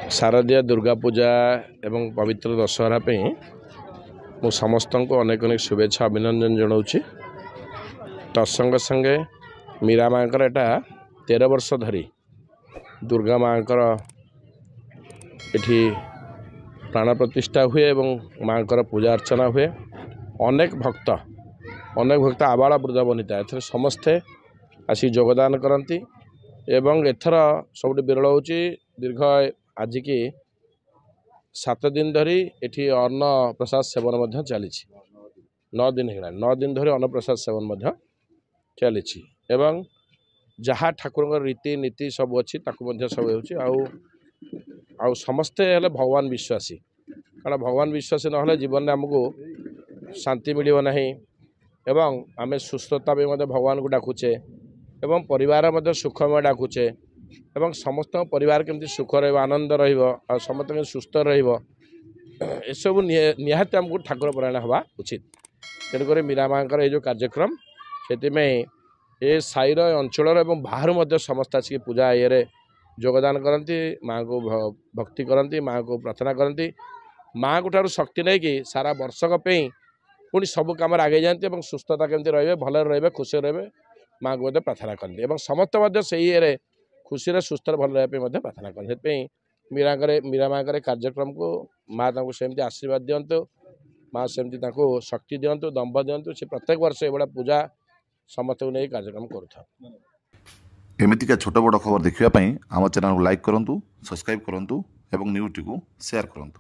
शारदीय दुर्गा पूजा एवं पवित्र दशहरा मु समस्त को अनेक अनेक शुभेच्छा अभिनंदन जनाऊँगी। तत्संगे संगे मीरा माँकर एटा 13 वर्ष धरी दुर्गा माँकर एठी प्राण प्रतिष्ठा हुए एवं माँकर पूजा अर्चना हुए। अनेक भक्त आबाल वृद्ध बनिता एथर समस्ते आसी योगदान करती एवं एथर सब विरल हो दीर्घ आज की 7 दिन धरी एठी अन्न प्रसाद सेवन चली 9 दिन है 9 दिन धरी अन्न प्रसाद सेवन चली एवं जहाँ ठाकुर रीति नीति सब अच्छी सब हो समस्ते हेले भगवान विश्वासी कारण भगवान विश्वासी ना जीवन में आमको शांति मिल ना एवं आम सुस्थता भी भगवान को डाकुचे एवं परिवार सुखमय डाकुचे एवं समस्त परिवार केमती सुख आनंद समस्त सुस्थ रसबू निहाती आमको ठाकुर परायण हवा उचित। तेणुक मीरा माँकर ये कार्यक्रम से ये साईर अंचल बाहर समस्त आसिक पूजा ये योगदान करती माँ को भक्ति करती माँ को प्रार्थना करती माँ को ठार शक्ति नहीं कि सारा वर्षक पुणी सब कम आगे जाती सुस्थता केमती रे भल रे खुशी रे माँ को प्रार्थना करती समस्त से ये खुशी रे सुस्थ भल रहा प्रार्थना करते मीरा माँकर कार्यक्रम को माँ सेमती आशीर्वाद दिंतु माँ सेमती शक्ति दिंतु दम्भ दिंतु से प्रत्येक वर्ष ये पूजा समस्त को नहीं कार्यक्रम करूँ। एमतीका छोट बड़ खबर देखा आम चैनल को लाइक करूँ, सब्सक्राइब करूँ और न्यूज़ को शेयर करूँ।